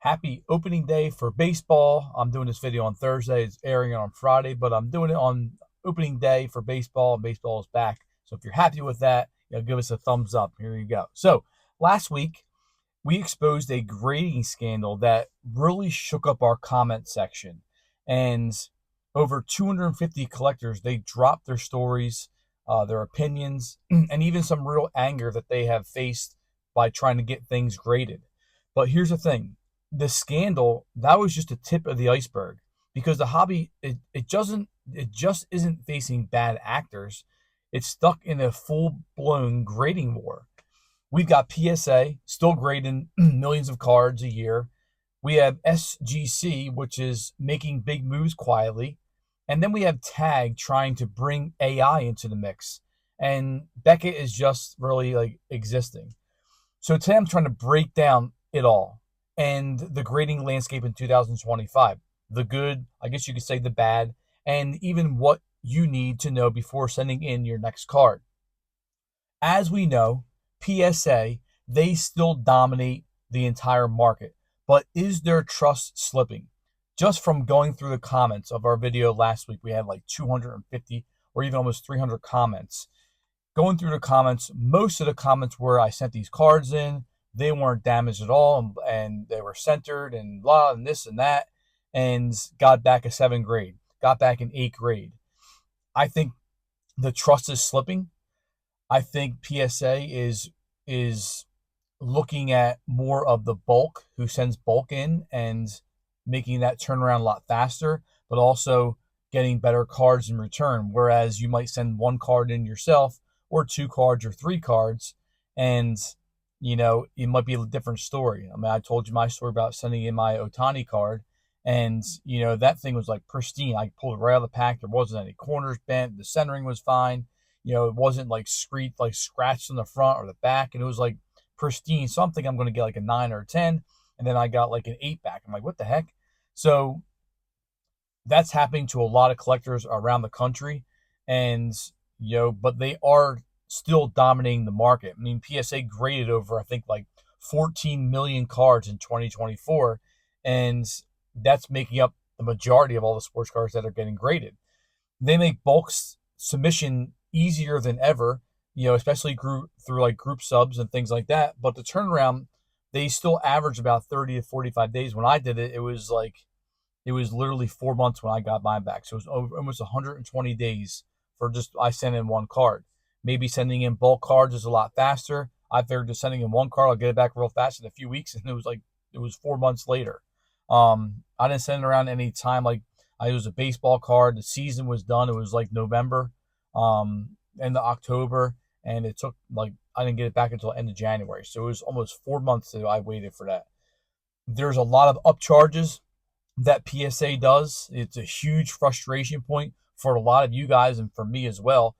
Happy opening day for baseball. I'm doing this video on Thursday. It's airing on Friday, but I'm doing it on opening day for baseball, and baseball is back. So if you're happy with that, give us a thumbs up. Here you go. So last week, we exposed a grading scandal that really shook up our comment section. And over 250 collectors, they dropped their stories, their opinions, and even some real anger that they have faced by trying to get things graded. But here's the thing, the scandal, that was just a tip of the iceberg, because the hobby, it just isn't facing bad actors. It's stuck in a full-blown grading war. We've got PSA still grading millions of cards a year. We have SGC, which is making big moves quietly. And then we have Tag trying to bring AI into the mix. And Beckett is just really like existing. So today I'm trying to break down it all and the grading landscape in 2025. The good, I guess you could say the bad, and even what you need to know before sending in your next card. As we know, PSA, they still dominate the entire market. But is their trust slipping? Just from going through the comments of our video last week, we had like 250 or even almost 300 comments. Going through the comments, most of the comments were, I sent these cards in, they weren't damaged at all, and they were centered and blah, and this and that, and got back a 7 grade, got back an 8 grade. I think the trust is slipping. I think PSA is looking at more of the bulk who sends bulk in and making that turnaround a lot faster, but also getting better cards in return. Whereas you might send one card in yourself, or 2 cards, or 3 cards, and it might be a different story. I mean, I told you my story about sending in my Otani card, and that thing was like pristine. I pulled it right out of the pack. There wasn't any corners bent. The centering was fine. It wasn't like scratched on the front or the back, and it was like pristine. So I'm thinking I'm going to get like a 9 or a 10, and then I got like an 8 back. I'm like, what the heck? So that's happening to a lot of collectors around the country, and but they are still dominating the market. I mean, PSA graded over, I think, like 14 million cards in 2024, and that's making up the majority of all the sports cards that are getting graded. They make bulk submission easier than ever, especially through like group subs and things like that. But the turnaround, they still average about 30 to 45 days. When I did it, it was literally 4 months when I got mine back. So it was almost 120 days for just I sent in one card. Maybe sending in bulk cards is a lot faster. I figured just sending in one card, I'll get it back real fast in a few weeks, and it was 4 months later. I didn't send it around any time. Like, it was a baseball card. The season was done. It was like November, end of October, and it took I didn't get it back until end of January. So it was almost 4 months that I waited for that. There's a lot of upcharges that PSA does. It's a huge frustration point for a lot of you guys and for me as well.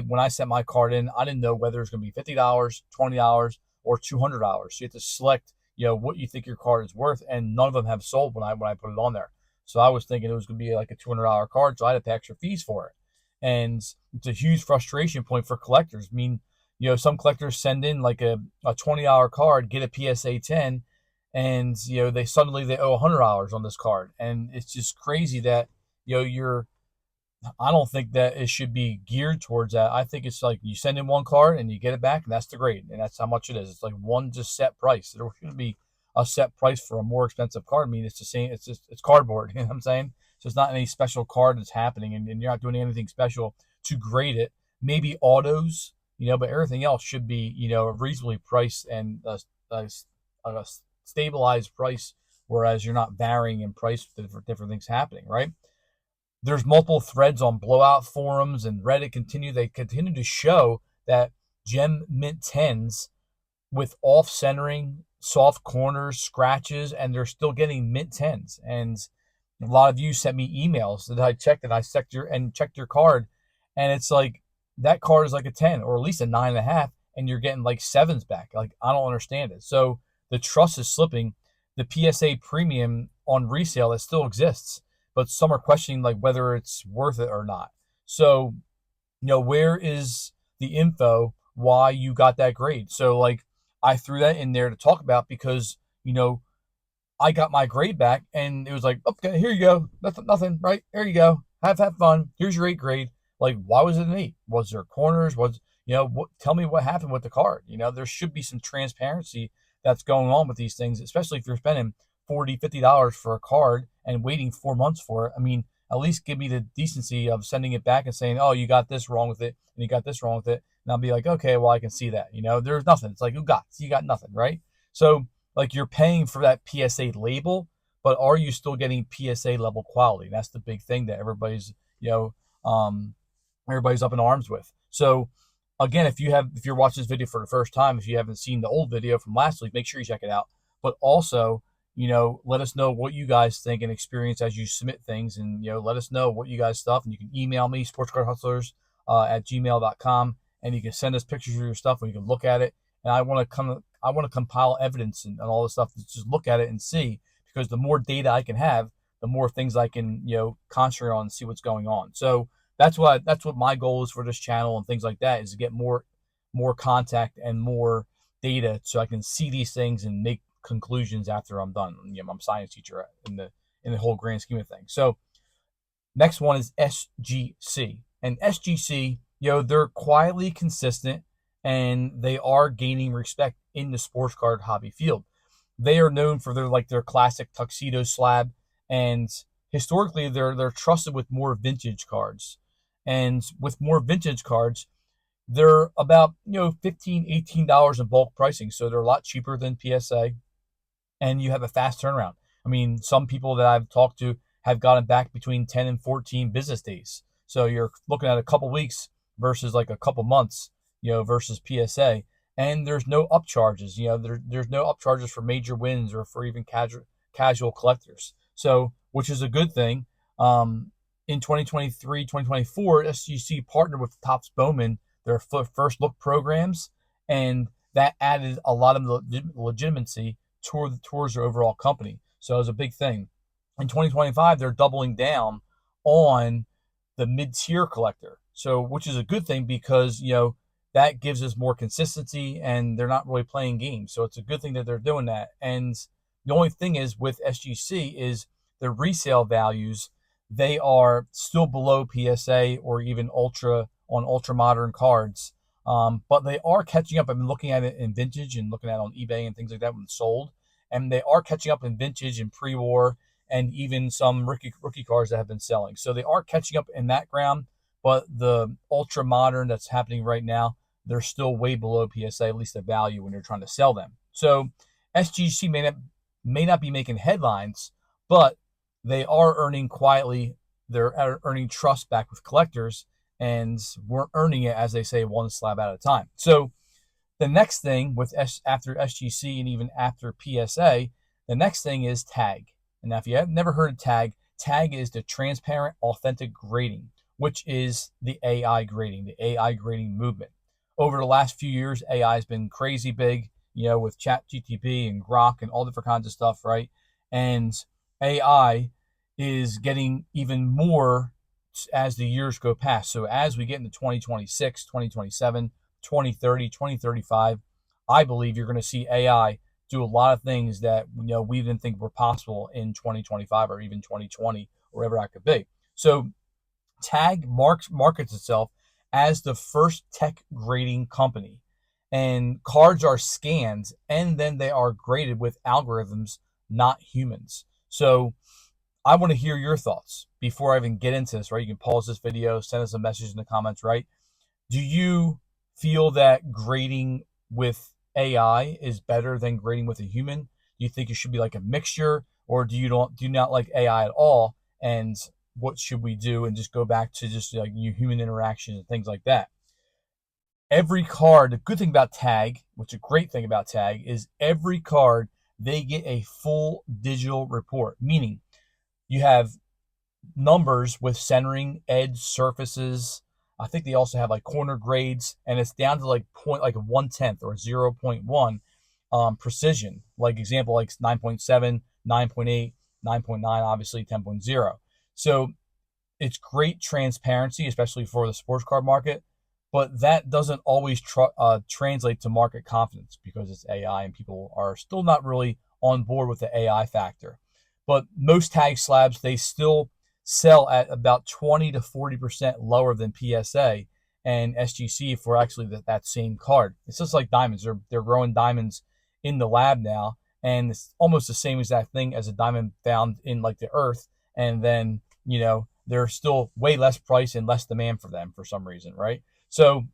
When I sent my card in, I didn't know whether it was going to be $50, $20, or $200. So you have to select, what you think your card is worth, and none of them have sold when I put it on there. So I was thinking it was going to be like a $200 card, so I had to pay extra fees for it. And it's a huge frustration point for collectors. I mean, some collectors send in like a $20 card, get a PSA 10, and they suddenly owe $100 on this card, and it's just crazy that I don't think that it should be geared towards that. I think it's like you send in one card and you get it back, and that's the grade, and that's how much it is. It's like one just set price. There shouldn't be a set price for a more expensive card. I mean, it's the same. It's cardboard. You know what I'm saying? So it's not any special card that's happening, and you're not doing anything special to grade it. Maybe autos, but everything else should be reasonably priced and a stabilized price, whereas you're not varying in price for different things happening, right? There's multiple threads on blowout forums and Reddit. They continue to show that gem mint 10s with off centering, soft corners, scratches, and they're still getting mint 10s. And a lot of you sent me emails that I checked, and I checked your card, and it's like that card is like a 10 or at least a 9.5, and you're getting like 7s back. Like, I don't understand it. So the trust is slipping. The PSA premium on resale, it still exists, but some are questioning like whether it's worth it or not. So, where is the info why you got that grade? So like, I threw that in there to talk about because, I got my grade back, and it was like, okay, here you go, nothing, right? Here you go, have fun. Here's your 8th grade. Like, why was it an 8? Was there corners? Was tell me what happened with the card. There should be some transparency that's going on with these things, especially if you're spending $40, $50 for a card and waiting 4 months for it. I mean, at least give me the decency of sending it back and saying, oh, you got this wrong with it, and you got this wrong with it, and I'll be like, okay, well, I can see that. There's nothing. It's like, you got nothing, right? So, like, you're paying for that PSA label, but are you still getting PSA level quality? That's the big thing that you know, um, everybody's up in arms with. So again, if you're watching this video for the first time, if you haven't seen the old video from last week, make sure you check it out. But also, let us know what you guys think and experience as you submit things, and let us know what you guys stuff. And you can email me, sportscardhustlers at gmail.com, and you can send us pictures of your stuff, and you can look at it. And I want to compile evidence and all this stuff to just look at it and see, because the more data I can have, the more things I can concentrate on and see what's going on. So that's what my goal is for this channel and things like that, is to get more contact and more data, so I can see these things and make conclusions after I'm done. I'm a science teacher in the whole grand scheme of things. So next one is SGC. And SGC, they're quietly consistent, and they are gaining respect in the sports card hobby field. They are known for their classic tuxedo slab, and historically they're trusted with more vintage cards. And with more vintage cards, they're about $15, $18 in bulk pricing, so they're a lot cheaper than PSA, and you have a fast turnaround. I mean, some people that I've talked to have gotten back between 10 and 14 business days. So you're looking at a couple weeks versus like a couple months, versus PSA. And there's no upcharges. There's no upcharges for major wins or for even casual collectors. So, which is a good thing. In 2023, 2024, SGC partnered with Topps Bowman, their first look programs, and that added a lot of legitimacy towards their overall company. So it was a big thing. In 2025, they're doubling down on the mid-tier collector, so which is a good thing, because that gives us more consistency, and they're not really playing games. So it's a good thing that they're doing that. And the only thing is with SGC is the resale values, they are still below PSA or even ultra modern cards. But they are catching up. I've been looking at it in vintage and looking at it on eBay and things like that when it's sold. And they are catching up in vintage and pre-war, and even some rookie cards that have been selling. So they are catching up in that ground, but the ultra modern that's happening right now, they're still way below PSA, at least the value when you're trying to sell them. So SGC may not be making headlines, but they are earning quietly. They're earning trust back with collectors, and we're earning it, as they say, one slab at a time. So the next thing after SGC and even after PSA, the next thing is tag. And now, if you have never heard of tag, tag is the transparent authentic grading, which is the AI grading movement. Over the last few years, AI has been crazy big, with ChatGPT and Grok and all different kinds of stuff, right? And AI is getting even more as the years go past. So as we get into 2026, 2027, 2030, 2035, I believe you're going to see AI do a lot of things that we didn't think were possible in 2025 or even 2020, or whatever that could be. So Tag markets itself as the first tech grading company, and cards are scanned and then they are graded with algorithms, not humans. So I want to hear your thoughts before I even get into this, right? You can pause this video, send us a message in the comments, right? Do you feel that grading with AI is better than grading with a human? Do you think it should be like a mixture, or do you not like AI at all? And what should we do, and just go back to just like human interaction and things like that? Every card, the good thing about Tag, which is a great thing about Tag, is every card, they get a full digital report, meaning you have numbers with centering, edge, surfaces. I think they also have like corner grades, and it's down to like 1/10 or 0.1 precision. Like example, like 9.7, 9.8, 9.9, obviously 10.0. So it's great transparency, especially for the sports card market, but that doesn't always translate to market confidence, because it's AI and people are still not really on board with the AI factor. But most tag slabs, they still sell at about 20 to 40% lower than PSA and SGC for actually that same card. It's just like diamonds. They're growing diamonds in the lab now, and it's almost the same exact thing as a diamond found in like the earth. And then, there's still way less price and less demand for them for some reason, right? So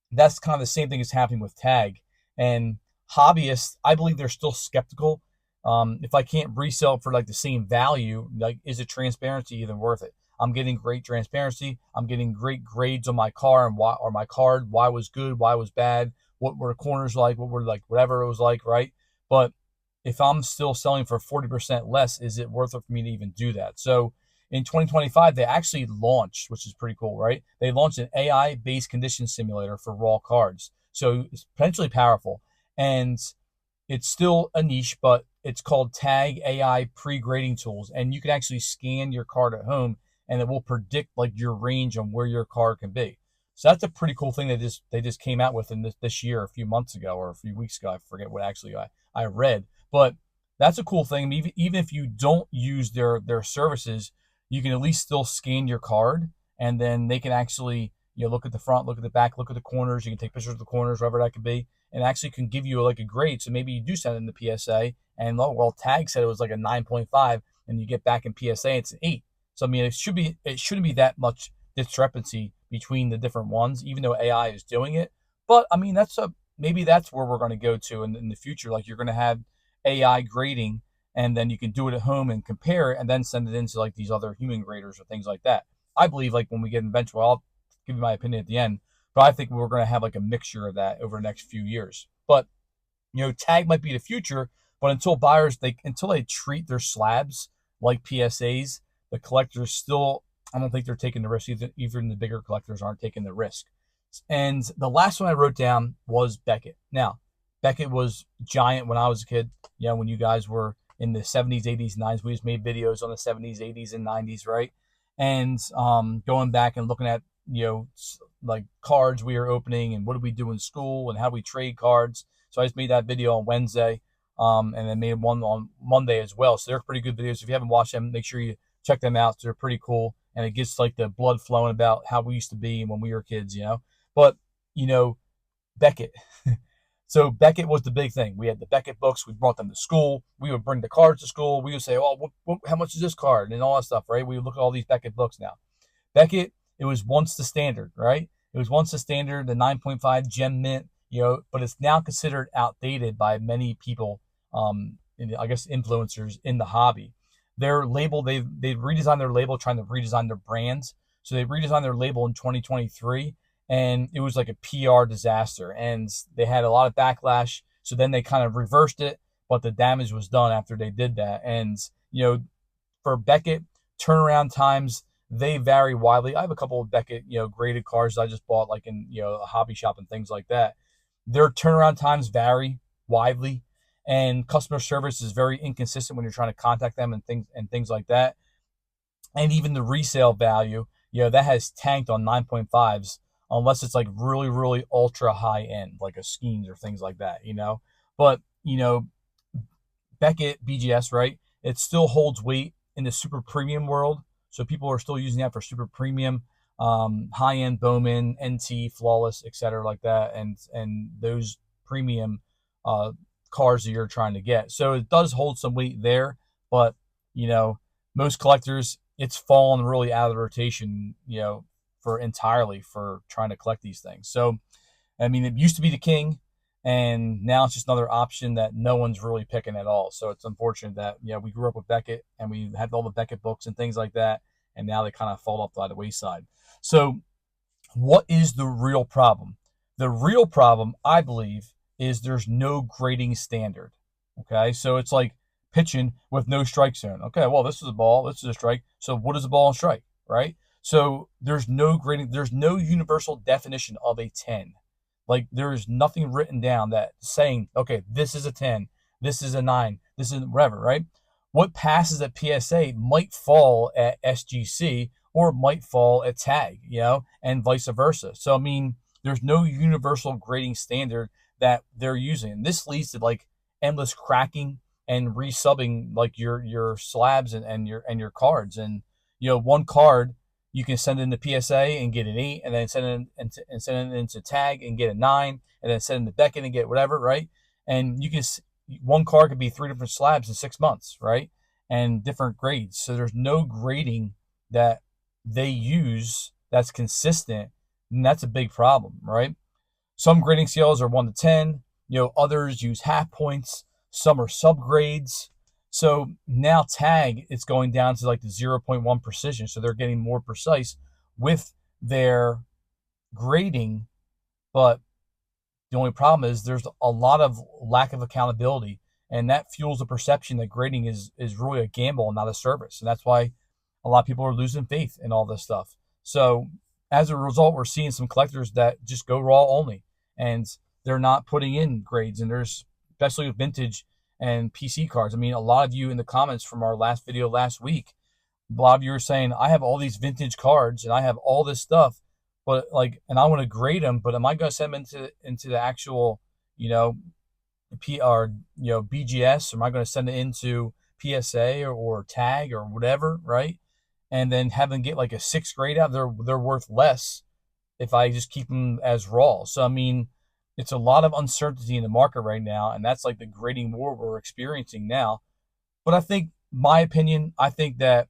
that's kind of the same thing that's happening with tag. And hobbyists, I believe they're still skeptical. If I can't resell it for like the same value, like, is it transparency even worth it? I'm getting great transparency. I'm getting great grades on my car and why, or my card. Why was good? Why was bad? What were the corners like? What were like whatever it was like, right? But if I'm still selling for 40% less, is it worth it for me to even do that? So in 2025, they actually launched, which is pretty cool, right? They launched an AI-based condition simulator for raw cards. So it's potentially powerful. And it's still a niche, but it's called Tag AI pre-grading tools. And you can actually scan your card at home and it will predict like your range on where your card can be. So that's a pretty cool thing they just came out with in this year, a few months ago or a few weeks ago. I forget what actually I read, but that's a cool thing. Even if you don't use their services, you can at least still scan your card, and then they can actually look at the front, look at the back, look at the corners. You can take pictures of the corners, wherever that could be, and actually can give you like a grade. So maybe you do send it in the PSA, and Tag said it was like a 9.5, and you get back in PSA it's an 8. So I mean, it shouldn't be that much discrepancy between the different ones, even though AI is doing it. But I mean, maybe that's where we're going to go to in the future. Like, you're going to have AI grading, and then you can do it at home and compare it, and then send it into like these other human graders or things like that. I believe like when we get eventually, I'll give you my opinion at the end, but I think we're going to have like a mixture of that over the next few years. But tag might be the future, but until they treat their slabs like PSAs, the collectors still, I don't think they're taking the risk. Even the bigger collectors aren't taking the risk. And the last one I wrote down was Beckett. Now, Beckett was giant when I was a kid. When you guys were in the 70s, 80s, 90s, we just made videos on the 70s, 80s, and 90s, right? And going back and looking at like cards we were opening and what did we do in school and how we trade cards. So I just made that video on Wednesday, and then made one on Monday as well. So they're pretty good videos. If you haven't watched them, make sure you check them out. They're pretty cool, and it gets like the blood flowing about how we used to be when we were kids. But Beckett. So Beckett was the big thing. We had the Beckett books. We brought them to school. We would bring the cards to school. We would say, "Oh, how much is this card?" and all that stuff, right? We would look at all these Beckett books now. Beckett, it was once the standard, right? It was once the standard, the 9.5 gem mint, but it's now considered outdated by many people, I guess influencers in the hobby. Their label, they've redesigned their label, trying to redesign their brands. So they redesigned their label in 2023, and it was like a PR disaster, and they had a lot of backlash. So then they kind of reversed it, but the damage was done after they did that. And for Beckett, turnaround times, they vary widely. I have a couple of Beckett, graded cards I just bought like in, a hobby shop and things like that. Their turnaround times vary widely, and customer service is very inconsistent when you're trying to contact them and things like that. And even the resale value, that has tanked on 9.5s unless it's like really, really ultra high end, like a Skeens or things like that, But, Beckett BGS, right? It still holds weight in the super premium world. So people are still using that for super premium, high end Bowman, NT, flawless, etc., like that, and those premium cars that you're trying to get. So it does hold some weight there, but most collectors, it's fallen really out of the rotation, for entirely for trying to collect these things. So I mean, it used to be the king, and now it's just another option that no one's really picking at all. So it's unfortunate that we grew up with Beckett and we had all the Beckett books and things like that, and now they kind of fall off by the wayside. So what is the real problem? The real problem, I believe, is there's no grading standard. Okay, so it's like pitching with no strike zone. Okay, well, this is a ball, this is a strike. So what is a ball and strike, right? So there's no grading, there's no universal definition of a 10. Like, there is nothing written down that saying, okay, this is a 10, this is a 9, this is whatever, right? What passes at PSA might fall at SGC or might fall at tag, and vice versa. So, I mean, there's no universal grading standard that they're using. And this leads to like endless cracking and resubbing like your slabs and your cards. And one card you can send into PSA and get an 8, and then send it into tag and get a 9, and then send it into Beckett and get whatever, right? And one card could be 3 different slabs in 6 months, right? And different grades. So there's no grading that they use that's consistent, and that's a big problem, right? Some grading scales are 1 to 10. Others use half points. Some are subgrades. So now tag, it's going down to like the 0.1 precision. So they're getting more precise with their grading. But the only problem is there's a lot of lack of accountability, and that fuels the perception that grading is really a gamble and not a service. And that's why a lot of people are losing faith in all this stuff. So as a result, we're seeing some collectors that just go raw only, and they're not putting in grades. And there's, especially with vintage and PC cards. I mean, a lot of you in the comments from our last video last week, a lot of you are saying, I have all these vintage cards and I have all this stuff, but like, and I want to grade them, but am I going to send them into the actual, you know, PR, BGS, or am I going to send it into PSA or tag or whatever, right? And then have them get like a 6th grade out, they're worth less if I just keep them as raw. So I mean, it's a lot of uncertainty in the market right now, and that's like the grading war we're experiencing now. But I think, my opinion, I think that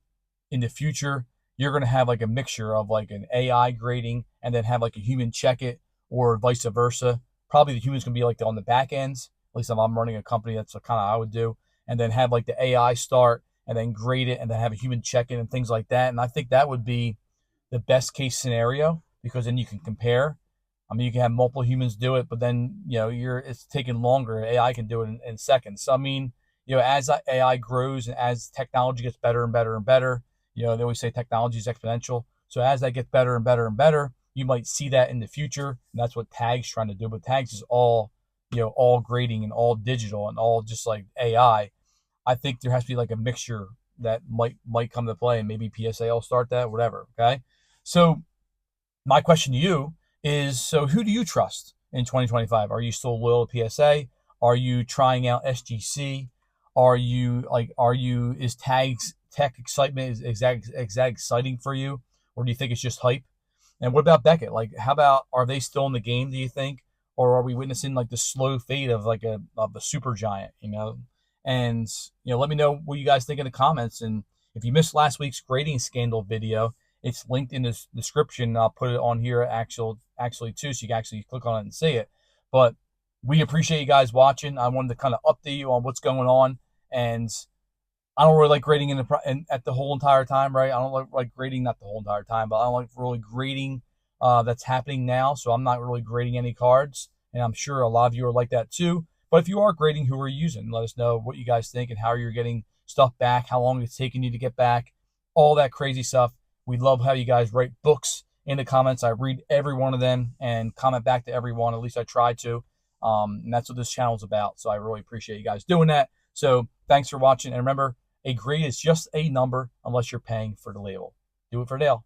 in the future you're going to have like a mixture of like an AI grading and then have like a human check it, or vice versa. Probably the human's going to be like on the back ends. At least if I'm running a company, that's what kind of I would do. And then have like the AI start and then grade it and then have a human check it and things like that. And I think that would be the best case scenario, because then you can compare. I mean, you can have multiple humans do it, but then it's taking longer. AI can do it in seconds. So I mean, as AI grows and as technology gets better and better and better, they always say technology is exponential. So as that gets better and better and better, you might see that in the future, and that's what Tag's trying to do. But Tags is all grading and all digital and all just like AI. I think there has to be like a mixture that might come to play, and maybe PSA will start that, whatever. Okay, so my question to you is, so who do you trust in 2025? Are you still loyal to PSA? Are you trying out SGC? Is Tags tech excitement is that exciting for you? Or do you think it's just hype? And what about Beckett? Like, how about, are they still in the game, do you think? Or are we witnessing like the slow fade of a super giant, And, let me know what you guys think in the comments. And if you missed last week's grading scandal video, it's linked in the description. I'll put it on here actually too, so you can actually click on it and see it. But we appreciate you guys watching. I wanted to kind of update you on what's going on. And I don't really like grading at the whole entire time, right? I don't like grading, not the whole entire time, but I don't like really grading that's happening now. So I'm not really grading any cards. And I'm sure a lot of you are like that too. But if you are grading, who are you using? Let us know what you guys think and how you're getting stuff back, how long it's taking you to get back, all that crazy stuff. We love how you guys write books in the comments. I read every one of them and comment back to everyone. At least I try to. And that's what this channel is about. So I really appreciate you guys doing that. So thanks for watching. And remember, a grade is just a number unless you're paying for the label. Do it for Dale.